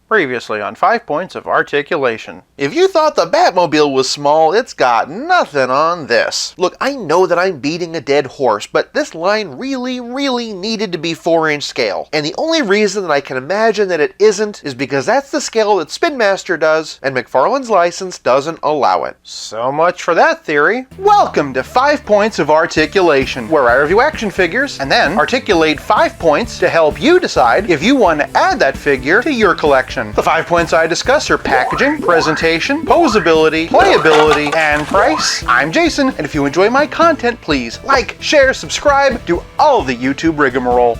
Previously on 5 Points of Articulation. If you thought the Batmobile was small, it's got nothing on this. Look, I know that I'm beating a dead horse, but this line really needed to be 4-inch scale. And the only reason that I can imagine that it isn't is because that's the scale that Spin Master does, and McFarlane's license doesn't allow it. So much for that theory. Welcome to 5 Points of Articulation, where I review action figures and then articulate 5 points to help you decide if you want to add that figure to your collection. The 5 points I discuss are packaging, presentation, posability, playability, and price. I'm Jason, and if you enjoy my content, please like, share, subscribe, do all the YouTube rigmarole.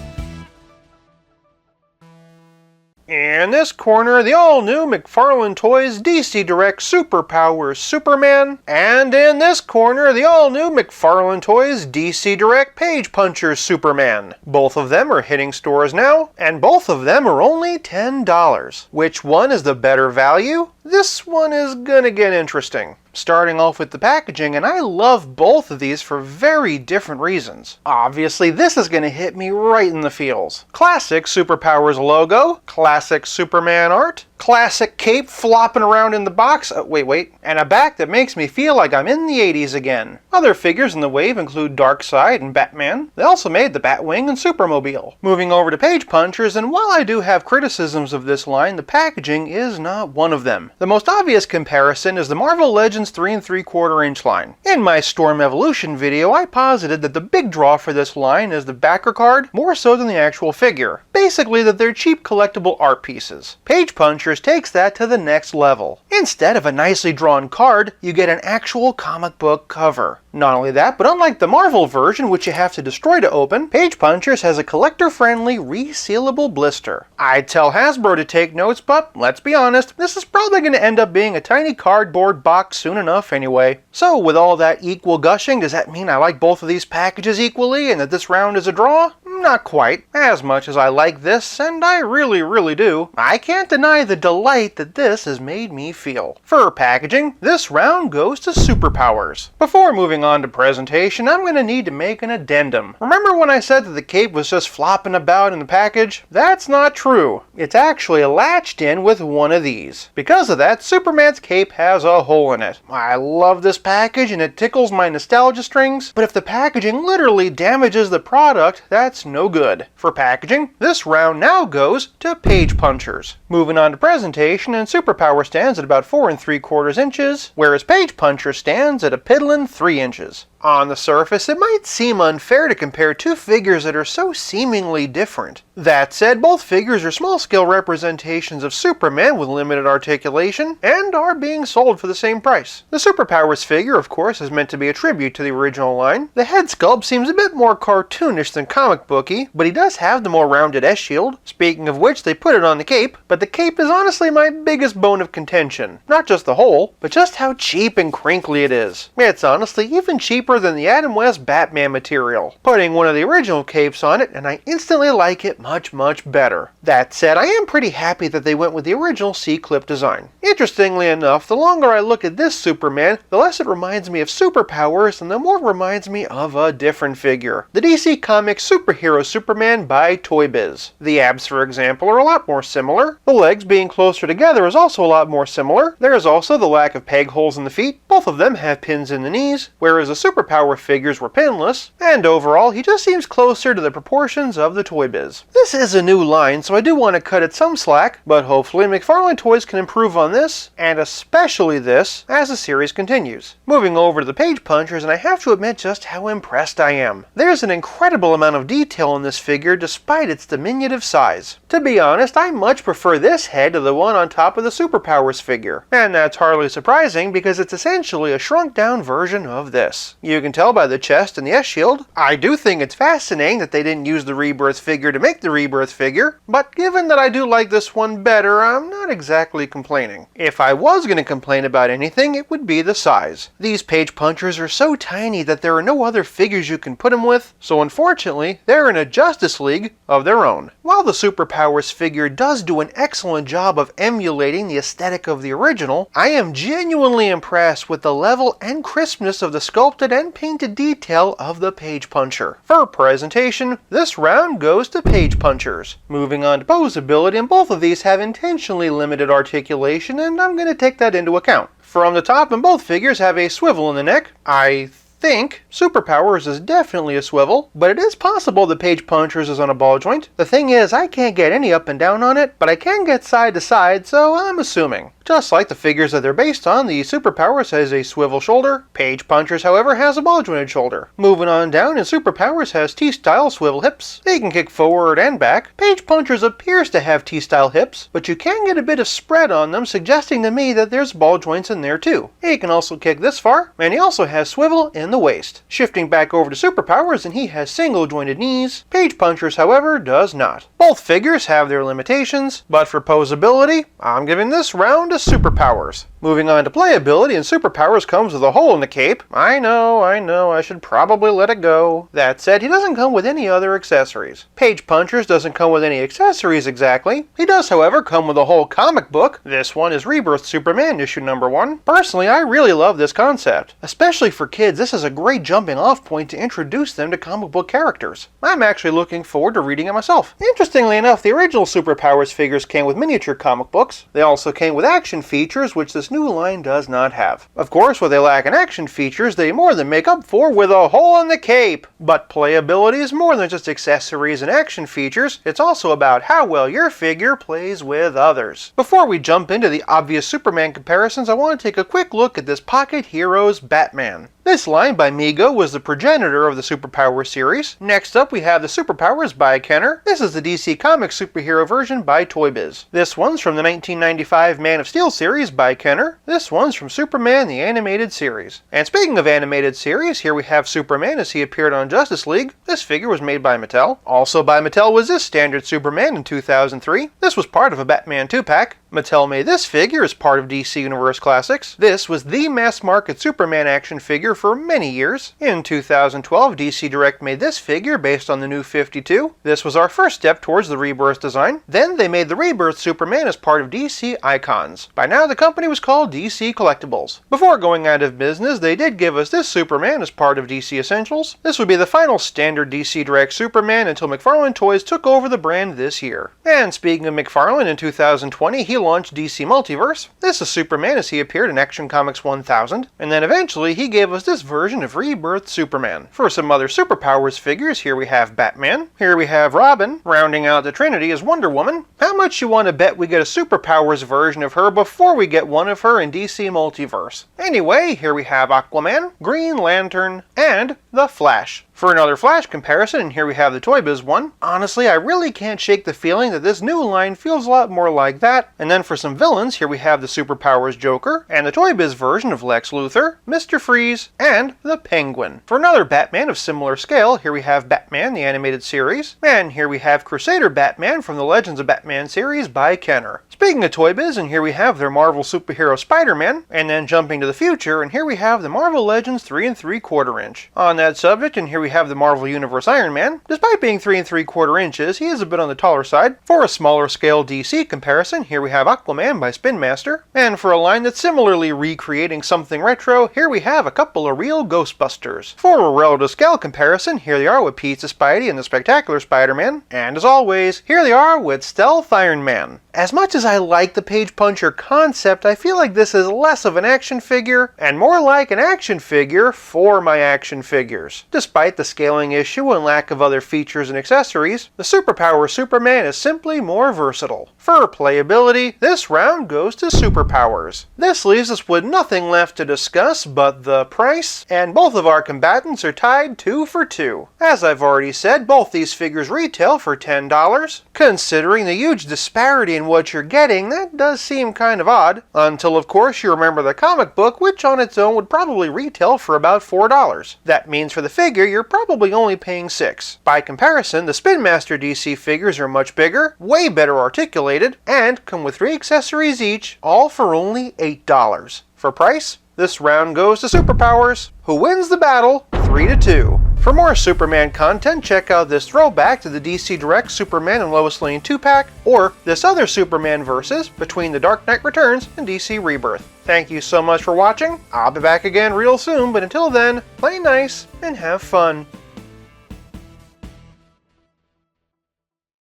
In this corner, the all-new McFarlane Toys DC Direct Superpowers Superman. And in this corner, the all-new McFarlane Toys DC Direct Page Punchers Superman. Both of them are hitting stores now, and both of them are only $10. Which one is the better value? This one is gonna get interesting. Starting off with the packaging, and I love both of these for very different reasons. Obviously, this is going to hit me right in the feels. Classic Superpowers logo, classic Superman art, classic cape flopping around in the box, and a back that makes me feel like I'm in the 80s again. Other figures in the wave include Darkseid and Batman. They also made the Batwing and Supermobile. Moving over to Page Punchers, and while I do have criticisms of this line, the packaging is not one of them. The most obvious comparison is the Marvel Legends 3 3/4 inch line. In my Storm Evolution video, I posited that the big draw for this line is the backer card more so than the actual figure. Basically that they're cheap collectible art pieces. Page Punchers takes that to the next level. Instead of a nicely drawn card, you get an actual comic book cover. Not only that, but unlike the Marvel version, which you have to destroy to open, Page Punchers has a collector-friendly, resealable blister. I'd tell Hasbro to take notes, but let's be honest, this is probably going to end up being a tiny cardboard box soon enough anyway. So with all that equal gushing, does that mean I like both of these packages equally and that this round is a draw? Not quite. As much as I like this, and I really do, I can't deny the delight that this has made me feel. For packaging, this round goes to Superpowers. Before moving on to presentation, I'm going to need to make an addendum. Remember when I said that the cape was just flopping about in the package? That's not true. It's actually latched in with one of these. Because of that, Superman's cape has a hole in it. I love this package and it tickles my nostalgia strings, but if the packaging literally damages the product, that's no good. For packaging, this round now goes to Page Punchers. Moving on to presentation, and Superpower stands at about 4 3/4 inches, whereas Page Puncher stands at a piddlin' 3 inches. On the surface, it might seem unfair to compare two figures that are so seemingly different. That said, both figures are small-scale representations of Superman with limited articulation, and are being sold for the same price. The Superpowers figure, of course, is meant to be a tribute to the original line. The head sculpt seems a bit more cartoonish than comic booky, but he does have the more rounded S-shield. Speaking of which, they put it on the cape, but the cape is honestly my biggest bone of contention. Not just the hole, but just how cheap and crinkly it is. It's honestly even cheaper than the Adam West Batman material. Putting one of the original capes on it, and I instantly like it much better. That said, I am pretty happy that they went with the original C-clip design. Interestingly enough, the longer I look at this Superman, the less it reminds me of Superpowers, and the more it reminds me of a different figure. The DC Comics Superhero Superman by Toy Biz. The abs, for example, are a lot more similar. The legs being closer together is also a lot more similar. There is also the lack of peg holes in the feet. Both of them have pins in the knees, whereas the Superpower figures were pinless, and overall, he just seems closer to the proportions of the Toy Biz. This is a new line, so I do want to cut it some slack, but hopefully McFarlane Toys can improve on this, and especially this, as the series continues. Moving over to the Page Punchers, and I have to admit just how impressed I am. There's an incredible amount of detail in this figure despite its diminutive size. To be honest, I much prefer this head to the one on top of the Superpowers figure, and that's hardly surprising because it's essentially a shrunk down version of this. You can tell by the chest and the S-shield. I do think it's fascinating that they didn't use the Rebirth figure to make the Rebirth figure, but given that I do like this one better, I'm not exactly complaining. If I was going to complain about anything, it would be the size. These Page Punchers are so tiny that there are no other figures you can put them with, so unfortunately, they're in a Justice League of their own. While the Superpowers figure does do an excellent job of emulating the aesthetic of the original, I am genuinely impressed with the level and crispness of the sculpted and painted detail of the Page Puncher. For presentation, this round goes to Page Punchers. Moving on to posability, and both of these have intentionally limited articulation, and I'm going to take that into account. From the top, and both figures have a swivel in the neck. I think Superpowers is definitely a swivel, but it is possible the Page Punchers is on a ball joint. The thing is, I can't get any up and down on it, but I can get side to side, so I'm assuming. Just like the figures that they're based on, the Superpowers has a swivel shoulder. Page Punchers, however, has a ball jointed shoulder. Moving on down, and Superpowers has T-style swivel hips. They can kick forward and back. Page Punchers appears to have T-style hips, but you can get a bit of spread on them, suggesting to me that there's ball joints in there too. He can also kick this far, and he also has swivel in the waist. Shifting back over to Superpowers, and he has single jointed knees. Page Punchers, however, does not. Both figures have their limitations, but for posability, I'm giving this round to Superpowers. Moving on to playability, and Superpowers comes with a hole in the cape. I know, I should probably let it go. That said, he doesn't come with any other accessories. Page Punchers doesn't come with any accessories exactly. He does, however, come with a whole comic book. This one is Rebirth Superman, issue number 1. Personally, I really love this concept. Especially for kids, this is a great jumping off point to introduce them to comic book characters. I'm actually looking forward to reading it myself. Interestingly enough, the original Superpowers figures came with miniature comic books. They also came with action features, which this new line does not have. Of course, what they lack in action features, they more than make up for with a hole in the cape. But playability is more than just accessories and action features. It's also about how well your figure plays with others. Before we jump into the obvious Superman comparisons, I want to take a quick look at this Pocket Heroes Batman. This line by Mego was the progenitor of the Superpowers series. Next up, we have the Superpowers by Kenner. This is the DC Comics superhero version by Toy Biz. This one's from the 1995 Man of Steel series by Kenner. This one's from Superman the Animated Series. And speaking of animated series, here we have Superman as he appeared on Justice League. This figure was made by Mattel. Also by Mattel was this Standard Superman in 2003. This was part of a Batman 2-pack. Mattel made this figure as part of DC Universe Classics. This was the mass-market Superman action figure for many years. In 2012, DC Direct made this figure based on the New 52. This was our first step towards the Rebirth design. Then they made the Rebirth Superman as part of DC Icons. By now, the company was called DC Collectibles. Before going out of business, they did give us this Superman as part of DC Essentials. This would be the final standard DC Direct Superman until McFarlane Toys took over the brand this year. And speaking of McFarlane, in 2020, he launched DC Multiverse. This is Superman as he appeared in Action Comics 1000, and then eventually he gave us this version of Rebirth Superman. For some other Superpowers figures, here we have Batman, here we have Robin, rounding out the Trinity is Wonder Woman. How much you want to bet we get a Superpowers version of her before we get one of her in DC Multiverse? Anyway, here we have Aquaman, Green Lantern, and The Flash. For another Flash comparison, and here we have the Toy Biz one. Honestly, I really can't shake the feeling that this new line feels a lot more like that. And then for some villains, here we have the Superpowers Joker, and the Toy Biz version of Lex Luthor, Mr. Freeze, and the Penguin. For another Batman of similar scale, here we have Batman, the Animated Series, and here we have Crusader Batman from the Legends of Batman series by Kenner. Speaking of Toy Biz, and here we have their Marvel superhero Spider-Man, and then jumping to the future, and here we have the Marvel Legends 3 3/4 inch. On that subject, and here we have the Marvel Universe Iron Man. Despite being 3 3/4 inches, he is a bit on the taller side. For a smaller scale DC comparison, here we have Aquaman by Spin Master. And for a line that's similarly recreating something retro, here we have a couple of real Ghostbusters. For a relative scale comparison, here they are with Pizza Spidey and the Spectacular Spider-Man. And as always, here they are with Stealth Iron Man. As much as I like the Page Puncher concept, I feel like this is less of an action figure and more like an action figure for my action figures. Despite the scaling issue and lack of other features and accessories, the Superpower Superman is simply more versatile. For playability, this round goes to Superpowers. This leaves us with nothing left to discuss but the price, and both of our combatants are tied 2 for 2. As I've already said, both these figures retail for $10. Considering the huge disparity in what you're getting, that does seem kind of odd, until of course you remember the comic book, which on its own would probably retail for about $4. That means for the figure, you're probably only paying $6. By comparison, the Spin Master DC figures are much bigger, way better articulated, and come with 3 accessories each, all for only $8. For price, this round goes to Superpowers, who wins the battle 3 to 2. For more Superman content, check out this throwback to the DC Direct Superman and Lois Lane 2-pack, or this other Superman versus between The Dark Knight Returns and DC Rebirth. Thank you so much for watching. I'll be back again real soon, but until then, play nice and have fun.